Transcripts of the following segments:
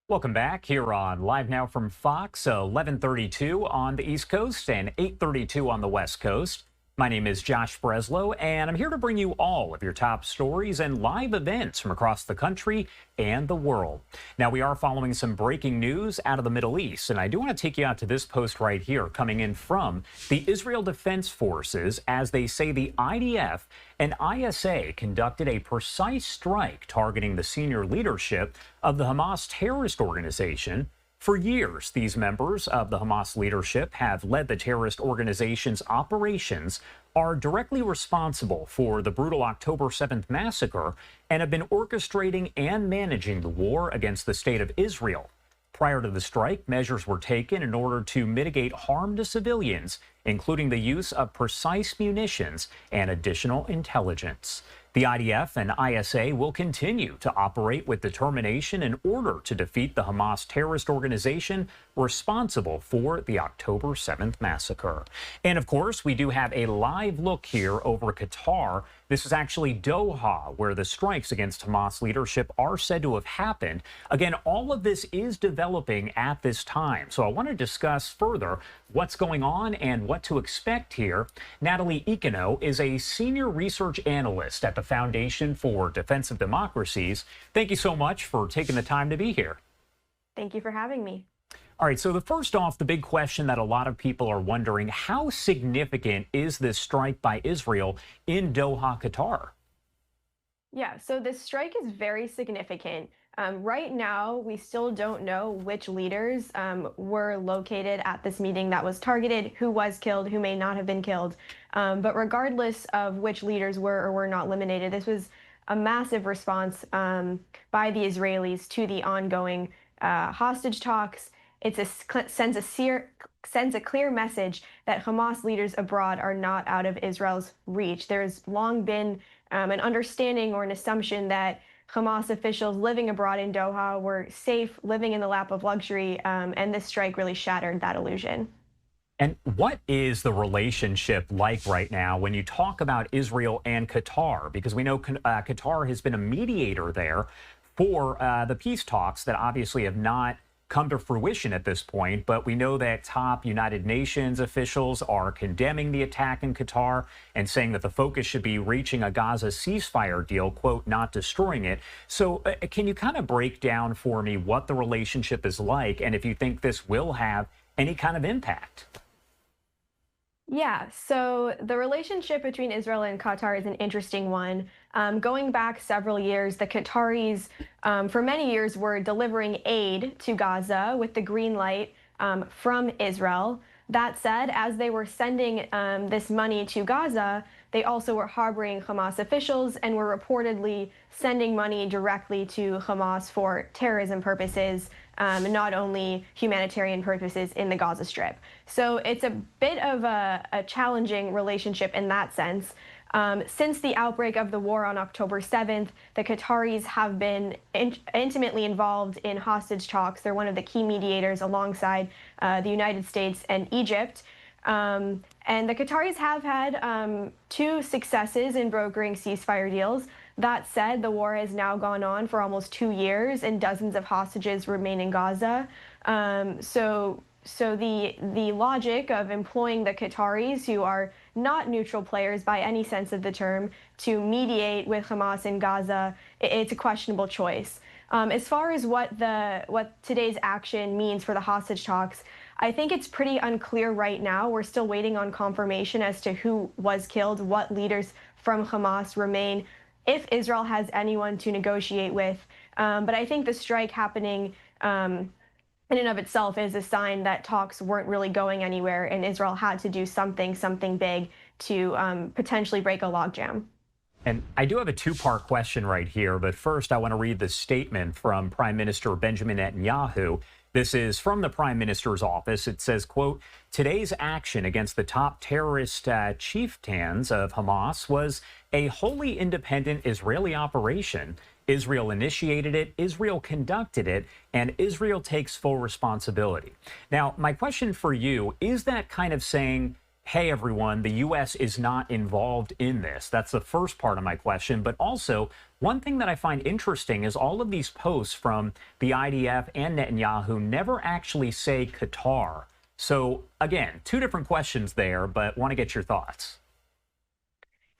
Welcome back here on Live Now from Fox, 11:32 on the East Coast and 8:32 on the West Coast. My name is Josh Breslow, and I'm here to bring you all of your top stories and live events from across the country and the world. Now, we are following some breaking news out of the Middle East, and I do want to take you out to this post right here coming in from the Israel Defense Forces as they say the IDF and ISA conducted a precise strike targeting the senior leadership of the Hamas terrorist organization. For years, these members of the Hamas leadership have led the terrorist organization's operations, are directly responsible for the brutal October 7th massacre, and have been orchestrating and managing the war against the state of Israel. Prior to the strike, measures were taken in order to mitigate harm to civilians, including the use of precise munitions and additional intelligence. The IDF and ISA will continue to operate with determination in order to defeat the Hamas terrorist organization responsible for the October 7th massacre. And of course, we do have a live look here over Qatar. This is actually Doha, where the strikes against Hamas leadership are said to have happened. Again, all of this is developing at this time. So I want to discuss further what's going on and what to expect here. Natalie Ecanow is a senior research analyst at the Foundation for Defense of Democracies. Thank you so much for taking the time to be here. Thank you for having me. All right, so first off, the big question that a lot of people are wondering, how significant is this strike by Israel in Doha, Qatar? Yeah, so this strike is very significant. Right now, we still don't know which leaders were located at this meeting that was targeted, who was killed, who may not have been killed. But regardless of which leaders were or were not eliminated, this was a massive response by the Israelis to the ongoing hostage talks. Sends a clear message that Hamas leaders abroad are not out of Israel's reach. There's long been an understanding or an assumption that Hamas officials living abroad in Doha were safe, living in the lap of luxury, and this strike really shattered that illusion. And what is the relationship like right now when you talk about Israel and Qatar? Because we know Qatar has been a mediator there for the peace talks that obviously have not come to fruition at this point, but we know that top United Nations officials are condemning the attack in Qatar and saying that the focus should be reaching a Gaza ceasefire deal, quote, not destroying it. So can you kind of break down for me what the relationship is like and if you think this will have any kind of impact? Yeah, so the relationship between Israel and Qatar is an interesting one. Going back several years, the Qataris, for many years, were delivering aid to Gaza with the green light from Israel. That said, as they were sending this money to Gaza, they also were harboring Hamas officials and were reportedly sending money directly to Hamas for terrorism purposes, not only humanitarian purposes in the Gaza Strip. So it's a bit of a challenging relationship in that sense. Since the outbreak of the war on October 7th, the Qataris have been intimately involved in hostage talks. They're one of the key mediators alongside the United States and Egypt. And the Qataris have had two successes in brokering ceasefire deals. That said, the war has now gone on for almost 2 years and dozens of hostages remain in Gaza. So the logic of employing the Qataris, who are not neutral players by any sense of the term, to mediate with Hamas in Gaza, it's a questionable choice. As far as what today's action means for the hostage talks, I think it's pretty unclear right now. We're still waiting on confirmation as to who was killed, what leaders from Hamas remain, if Israel has anyone to negotiate with. But I think the strike happening in and of itself is a sign that talks weren't really going anywhere, and Israel had to do something big to potentially break a logjam. And I do have a two-part question right here, but first I want to read the statement from Prime Minister Benjamin Netanyahu. This is from the Prime Minister's office. It says, quote, "Today's action against the top terrorist chieftains of Hamas was a wholly independent Israeli operation. Israel initiated it, Israel conducted it, and Israel takes full responsibility." Now, my question for you, is that kind of saying, hey, everyone, the U.S. is not involved in this? That's the first part of my question. But also, one thing that I find interesting is all of these posts from the IDF and Netanyahu never actually say Qatar. So, again, two different questions there, but want to get your thoughts.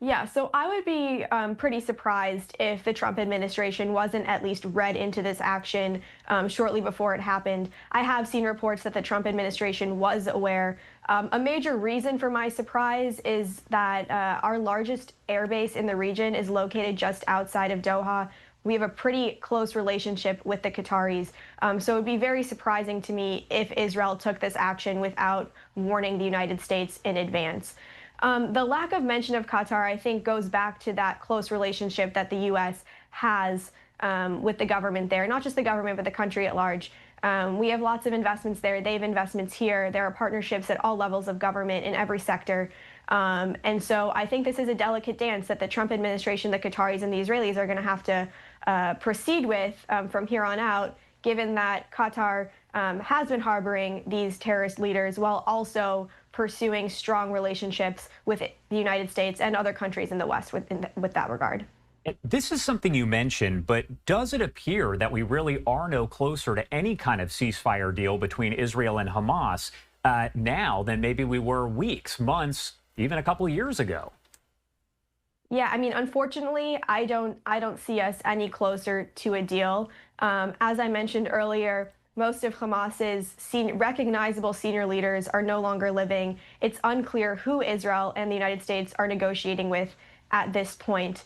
Yeah, so I would be pretty surprised if the Trump administration wasn't at least read into this action shortly before it happened. I have seen reports that the Trump administration was aware. A major reason for my surprise is that our largest airbase in the region is located just outside of Doha. We have a pretty close relationship with the Qataris. So it would be very surprising to me if Israel took this action without warning the United States in advance. The lack of mention of Qatar, I think, goes back to that close relationship that the U.S. has with the government there, not just the government, but the country at large. We have lots of investments there. They have investments here. There are partnerships at all levels of government in every sector. And so I think this is a delicate dance that the Trump administration, the Qataris, and the Israelis are going to have to proceed with from here on out, given that Qatar has been harboring these terrorist leaders while also pursuing strong relationships with the United States and other countries in the West with that regard. This is something you mentioned, but does it appear that we really are no closer to any kind of ceasefire deal between Israel and Hamas now than maybe we were weeks, months, even a couple of years ago? Yeah, I mean, unfortunately, I don't see us any closer to a deal. As I mentioned earlier, most of Hamas's recognizable senior leaders are no longer living. It's unclear who Israel and the United States are negotiating with at this point.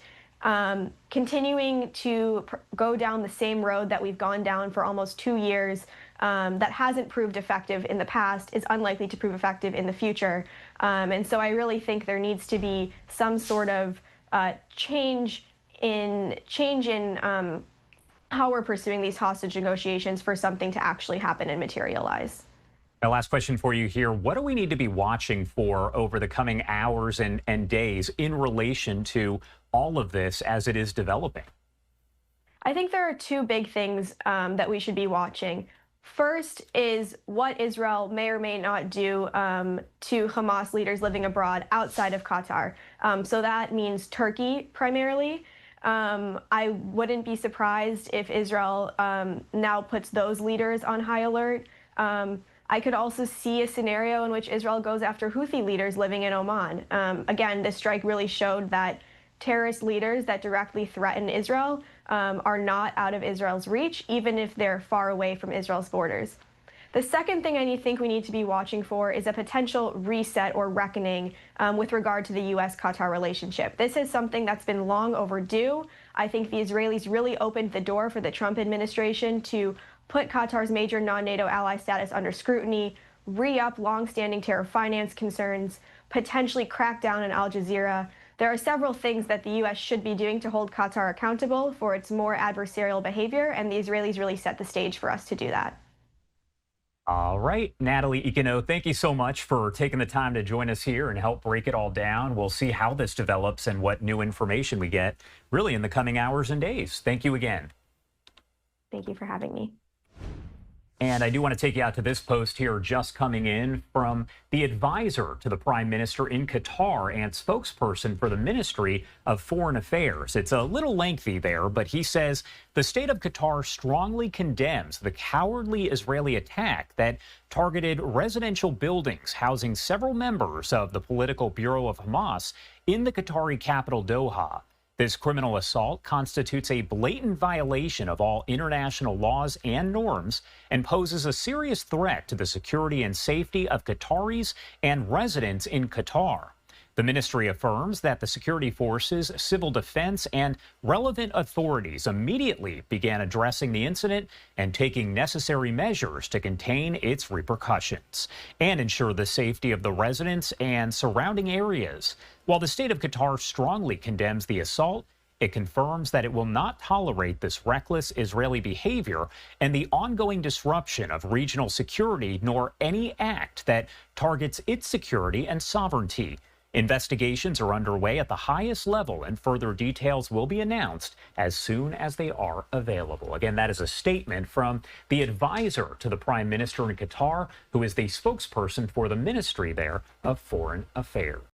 Continuing to go down the same road that we've gone down for almost 2 years that hasn't proved effective in the past is unlikely to prove effective in the future. And so I really think there needs to be some sort of change in how we're pursuing these hostage negotiations for something to actually happen and materialize. My last question for you here. What do we need to be watching for over the coming hours and days in relation to all of this as it is developing? I think there are two big things that we should be watching. First is what Israel may or may not do to Hamas leaders living abroad outside of Qatar. So that means Turkey primarily. I wouldn't be surprised if Israel now puts those leaders on high alert. I could also see a scenario in which Israel goes after Houthi leaders living in Oman. Again, this strike really showed that terrorist leaders that directly threaten Israel are not out of Israel's reach, even if they're far away from Israel's borders. The second thing I think we need to be watching for is a potential reset or reckoning with regard to the U.S.-Qatar relationship. This is something that's been long overdue. I think the Israelis really opened the door for the Trump administration to put Qatar's major non-NATO ally status under scrutiny, re-up long-standing terror finance concerns, potentially crack down on Al Jazeera. There are several things that the U.S. should be doing to hold Qatar accountable for its more adversarial behavior, and the Israelis really set the stage for us to do that. All right, Natalie Ecanow, thank you so much for taking the time to join us here and help break it all down. We'll see how this develops and what new information we get really in the coming hours and days. Thank you again. Thank you for having me. And I do want to take you out to this post here just coming in from the advisor to the prime minister in Qatar and spokesperson for the Ministry of Foreign Affairs. It's a little lengthy there, but he says the state of Qatar strongly condemns the cowardly Israeli attack that targeted residential buildings housing several members of the political bureau of Hamas in the Qatari capital, Doha. This criminal assault constitutes a blatant violation of all international laws and norms and poses a serious threat to the security and safety of Qataris and residents in Qatar. The ministry affirms that the security forces, civil defense, and relevant authorities immediately began addressing the incident and taking necessary measures to contain its repercussions and ensure the safety of the residents and surrounding areas. While the state of Qatar strongly condemns the assault, it confirms that it will not tolerate this reckless Israeli behavior and the ongoing disruption of regional security, nor any act that targets its security and sovereignty. Investigations are underway at the highest level, and further details will be announced as soon as they are available. Again, that is a statement from the advisor to the prime minister in Qatar, who is the spokesperson for the ministry there of foreign affairs.